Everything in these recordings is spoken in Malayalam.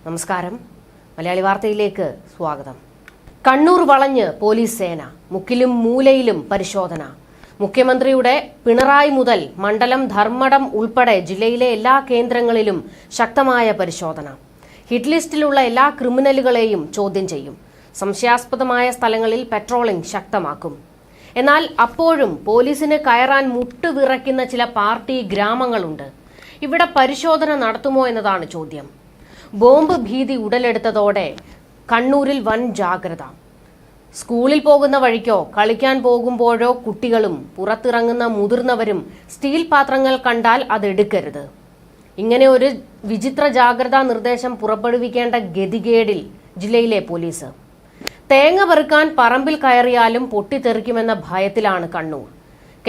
നമസ്കാരം. മലയാളി വാർത്തയിലേക്ക് സ്വാഗതം. കണ്ണൂർ വളഞ്ഞ് പോലീസ് സേന, മുക്കിലും മൂലയിലും പരിശോധന. മുഖ്യമന്ത്രിയുടെ പിണറായി മുതൽ മണ്ഡലം ധർമ്മടം ഉൾപ്പെടെ ജില്ലയിലെ എല്ലാ കേന്ദ്രങ്ങളിലും ശക്തമായ പരിശോധന. ഹിറ്റ് ലിസ്റ്റിലുള്ള എല്ലാ ക്രിമിനലുകളെയും ചോദ്യം ചെയ്യും. സംശയാസ്പദമായ സ്ഥലങ്ങളിൽ പെട്രോളിംഗ് ശക്തമാക്കും. എന്നാൽ അപ്പോഴും പോലീസിന് കയറാൻ മുട്ടുവിറയ്ക്കുന്ന ചില പാർട്ടി ഗ്രാമങ്ങളുണ്ട്. ഇവിടെ പരിശോധന നടത്തുമോ എന്നതാണ് ചോദ്യം. ബോംബ് ഭീതി ഉടലെടുത്തതോടെ കണ്ണൂരിൽ വൻ ജാഗ്രത. സ്കൂളിൽ പോകുന്ന വഴിക്കോ കളിക്കാൻ പോകുമ്പോഴോ കുട്ടികളും പുറത്തിറങ്ങുന്ന മുതിർന്നവരും സ്റ്റീൽ പാത്രങ്ങൾ കണ്ടാൽ അതെടുക്കരുത്. ഇങ്ങനെ ഒരു വിചിത്ര ജാഗ്രതാ നിർദ്ദേശം പുറപ്പെടുവിക്കേണ്ട ഗതികേടിൽ ജില്ലയിലെ പോലീസ്. തേങ്ങ പെറുക്കാൻ പറമ്പിൽ കയറിയാലും പൊട്ടിത്തെറിക്കുമെന്ന ഭയത്തിലാണ് കണ്ണൂർ.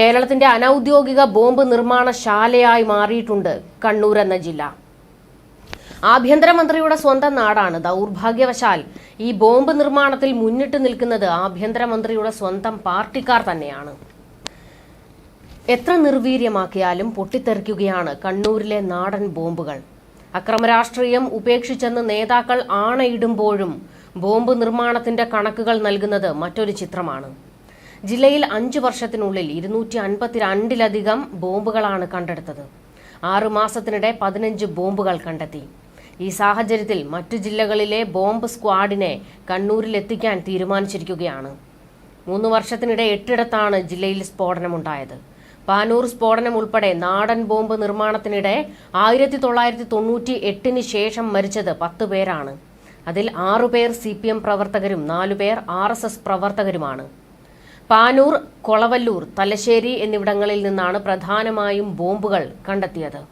കേരളത്തിന്റെ അനൌദ്യോഗിക ബോംബ് നിർമ്മാണശാലയായി മാറിയിട്ടുണ്ട് കണ്ണൂർ എന്ന ജില്ല. ആഭ്യന്തരമന്ത്രിയുടെ സ്വന്തം നാടാണ്. ദൗർഭാഗ്യവശാൽ ഈ ബോംബ് നിർമ്മാണത്തിൽ മുന്നിട്ട് നിൽക്കുന്നത് ആഭ്യന്തരമന്ത്രിയുടെ സ്വന്തം പാർട്ടിക്കാർ തന്നെയാണ്. എത്ര നിർവീര്യമാക്കിയാലും പൊട്ടിത്തെറിക്കുകയാണ് കണ്ണൂരിലെ നാടൻ ബോംബുകൾ. അക്രമരാഷ്ട്രീയം ഉപേക്ഷിച്ചെന്ന് നേതാക്കൾ ആണയിടുമ്പോഴും ബോംബ് നിർമ്മാണത്തിന്റെ കണക്കുകൾ നൽകുന്നത് മറ്റൊരു ചിത്രമാണ്. ജില്ലയിൽ 5 വർഷത്തിനുള്ളിൽ 252-ലധികം ബോംബുകളാണ് കണ്ടെടുത്തത്. 6 മാസത്തിനിടെ 15 ബോംബുകൾ കണ്ടെത്തി. ഈ സാഹചര്യത്തിൽ മറ്റു ജില്ലകളിലെ ബോംബ് സ്ക്വാഡിനെ കണ്ണൂരിൽ എത്തിക്കാൻ തീരുമാനിച്ചിരിക്കുകയാണ്. 3 വർഷത്തിനിടെ 8 ജില്ലയിൽ സ്ഫോടനമുണ്ടായത്. പാനൂർ സ്ഫോടനം ഉൾപ്പെടെ നാടൻ ബോംബ് നിർമ്മാണത്തിനിടെ 1998 ശേഷം മരിച്ചത് 10 പേരാണ്. അതിൽ 6 പേർ CPM പ്രവർത്തകരും 4 പേർ RSS പ്രവർത്തകരുമാണ്. പാനൂർ, കൊളവല്ലൂർ, തലശ്ശേരി എന്നിവിടങ്ങളിൽ നിന്നാണ് പ്രധാനമായും ബോംബുകൾ കണ്ടെത്തിയത്.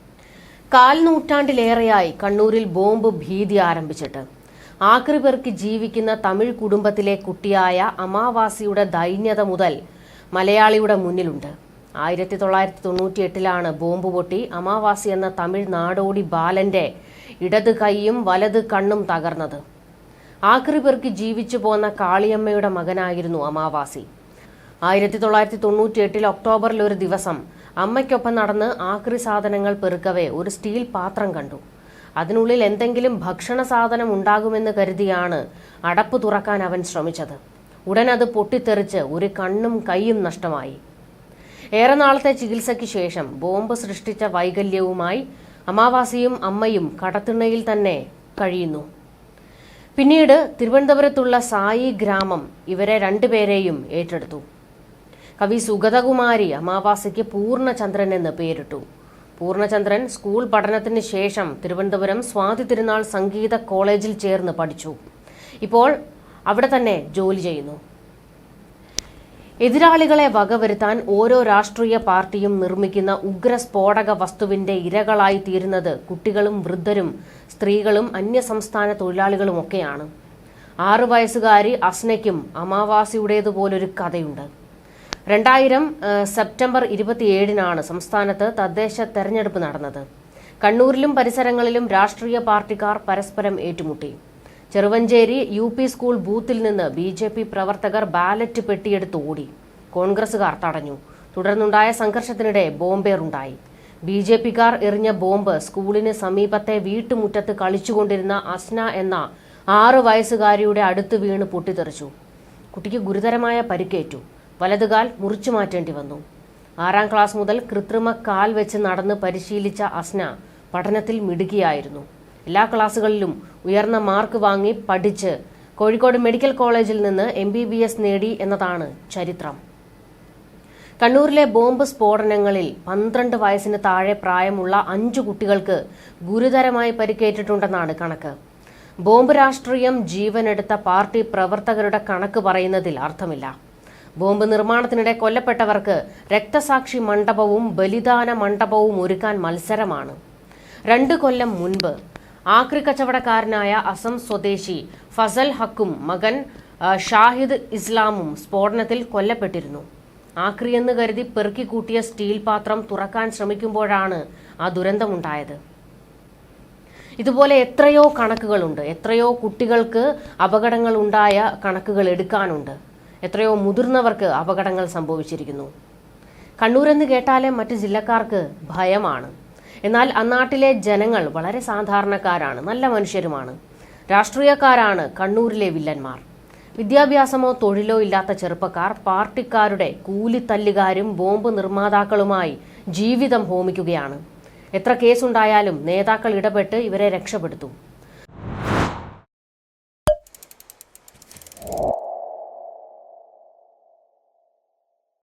4 നൂറ്റാണ്ടിലേറെയായി കണ്ണൂരിൽ ബോംബ് ഭീതി ആരംഭിച്ചിട്ട്. ആക്രിപെറുക്കി ജീവിക്കുന്ന തമിഴ് കുടുംബത്തിലെ കുട്ടിയായ അമാവാസിയുടെ ദൈന്യത മുതൽ മലയാളിയുടെ മുന്നിലുണ്ട്. 1998 ബോംബ് പൊട്ടി അമാവാസി എന്ന തമിഴ് നാടോടി ബാലന്റെ ഇടത് കൈയും വലത് കണ്ണും തകർന്നത്. ആക്രിപെറുക്കി ജീവിച്ചു പോന്ന കാളിയമ്മയുടെ മകനായിരുന്നു അമാവാസി. 1998 ഒക്ടോബറിൽ ഒരു ദിവസം അമ്മയ്ക്കൊപ്പം നടന്ന് ആക്രി സാധനങ്ങൾ പെറുക്കവേ ഒരു സ്റ്റീൽ പാത്രം കണ്ടു. അതിനുള്ളിൽ എന്തെങ്കിലും ഭക്ഷണ സാധനം ഉണ്ടാകുമെന്ന് കരുതിയാണ് അടപ്പ് തുറക്കാൻ അവൻ ശ്രമിച്ചത്. ഉടൻ അത് പൊട്ടിത്തെറിച്ച് ഒരു കണ്ണും കൈയും നഷ്ടമായി. ഏറെ നാളത്തെ ചികിത്സയ്ക്ക് ശേഷം ബോംബ് സൃഷ്ടിച്ച വൈകല്യവുമായി അമാവാസിയും അമ്മയും കടത്തിണ്ണയിൽ തന്നെ കഴിയുന്നു. പിന്നീട് തിരുവനന്തപുരത്തുള്ള സായി ഗ്രാമം ഇവരെ 2 പേരെയും ഏറ്റെടുത്തു. കവി സുഗതകുമാരി അമാവാസിക്ക് പൂർണ്ണചന്ദ്രൻ എന്ന് പേരിട്ടു. പൂർണ്ണചന്ദ്രൻ സ്കൂൾ പഠനത്തിന് ശേഷം തിരുവനന്തപുരം സ്വാതി തിരുനാൾ സംഗീത കോളേജിൽ ചേർന്ന് പഠിച്ചു. ഇപ്പോൾ അവിടെ തന്നെ ജോലി ചെയ്യുന്നു. എതിരാളികളെ വകവരുത്താൻ ഓരോ രാഷ്ട്രീയ പാർട്ടിയും നിർമ്മിക്കുന്ന ഉഗ്ര സ്ഫോടക വസ്തുവിന്റെ ഇരകളായി തീരുന്നത് കുട്ടികളും വൃദ്ധരും സ്ത്രീകളും അന്യസംസ്ഥാന തൊഴിലാളികളുമൊക്കെയാണ്. 6 വയസ്സുകാരി അസ്നയ്ക്കും അമാവാസിയുടേതുപോലൊരു കഥയുണ്ട്. 2000 സെപ്റ്റംബർ 27 സംസ്ഥാനത്ത് തദ്ദേശ തെരഞ്ഞെടുപ്പ് നടന്നത്. കണ്ണൂരിലും പരിസരങ്ങളിലും രാഷ്ട്രീയ പാർട്ടിക്കാർ പരസ്പരം ഏറ്റുമുട്ടി. ചെറുവഞ്ചേരി UP സ്കൂൾ ബൂത്തിൽ നിന്ന് BJP പ്രവർത്തകർ ബാലറ്റ് പെട്ടിയെടുത്ത് ഓടി. കോൺഗ്രസുകാർ തടഞ്ഞു. തുടർന്നുണ്ടായ സംഘർഷത്തിനിടെ ബോംബേറുണ്ടായി. BJPക്കാർ എറിഞ്ഞ ബോംബ് സ്കൂളിന് സമീപത്തെ വീട്ടുമുറ്റത്ത് കളിച്ചുകൊണ്ടിരുന്ന അസ്ന എന്ന 6 വയസ്സുകാരിയുടെ അടുത്ത് വീണ് പൊട്ടിത്തെറിച്ചു. കുട്ടിക്ക് ഗുരുതരമായ പരിക്കേറ്റു. വലതുകാൽ മുറിച്ചു മാറ്റേണ്ടി വന്നു. 6ാം ക്ലാസ് മുതൽ കൃത്രിമ കാൽ വെച്ച് നടന്ന് പരിശീലിച്ച അസ്ന പഠനത്തിൽ മിടുക്കിയായിരുന്നു. എല്ലാ ക്ലാസുകളിലും ഉയർന്ന മാർക്ക് വാങ്ങി പഠിച്ച് കോഴിക്കോട് മെഡിക്കൽ കോളേജിൽ നിന്ന് MBBS നേടി എന്നതാണ് ചരിത്രം. കണ്ണൂരിലെ ബോംബ് സ്ഫോടനങ്ങളിൽ 12 വയസ്സിന് താഴെ പ്രായമുള്ള 5 കുട്ടികൾക്ക് ഗുരുതരമായി പരിക്കേറ്റിട്ടുണ്ടെന്നാണ് കണക്ക്. ബോംബ് രാഷ്ട്രീയം ജീവനെടുത്ത പാർട്ടി പ്രവർത്തകരുടെ കണക്ക് പറയുന്നതിൽ അർത്ഥമില്ല. ബോംബ് നിർമ്മാണത്തിനിടെ കൊല്ലപ്പെട്ടവർക്ക് രക്തസാക്ഷി മണ്ഡപവും ബലിദാന മണ്ഡപവും ഒരുക്കാൻ മത്സരമാണ്. 2 കൊല്ലം മുൻപ് ആക്രി കച്ചവടക്കാരനായ അസം സ്വദേശി ഫസൽ ഹക്കും മകൻ ഷാഹിദ് ഇസ്ലാമും സ്ഫോടനത്തിൽ കൊല്ലപ്പെട്ടിരുന്നു. ആക്രിയെന്ന് കരുതി പെറുക്കിക്കൂട്ടിയ സ്റ്റീൽ പാത്രം തുറക്കാൻ ശ്രമിക്കുമ്പോഴാണ് ആ ദുരന്തമുണ്ടായത്. ഇതുപോലെ എത്രയോ കണക്കുകളുണ്ട്. എത്രയോ കുട്ടികൾക്ക് അപകടങ്ങൾ ഉണ്ടായ കണക്കുകൾ എടുക്കാനുണ്ട്. എത്രയോ മുതിർന്നവർക്ക് അപകടങ്ങൾ സംഭവിച്ചിരിക്കുന്നു. കണ്ണൂരെന്ന് കേട്ടാലേ മറ്റ് ജില്ലക്കാർക്ക് ഭയമാണ്. എന്നാൽ അന്നാട്ടിലെ ജനങ്ങൾ വളരെ സാധാരണക്കാരാണ്, നല്ല മനുഷ്യരുമാണ്. രാഷ്ട്രീയക്കാരാണ് കണ്ണൂരിലെ വില്ലന്മാർ. വിദ്യാഭ്യാസമോ തൊഴിലോ ഇല്ലാത്ത ചെറുപ്പക്കാർ പാർട്ടിക്കാരുടെ കൂലിത്തല്ലുകാരും ബോംബ് നിർമ്മാതാക്കളുമായി ജീവിതം ഹോമിക്കുകയാണ്. എത്ര കേസുണ്ടായാലും നേതാക്കൾ ഇടപെട്ട് ഇവരെ രക്ഷപ്പെടുത്തും.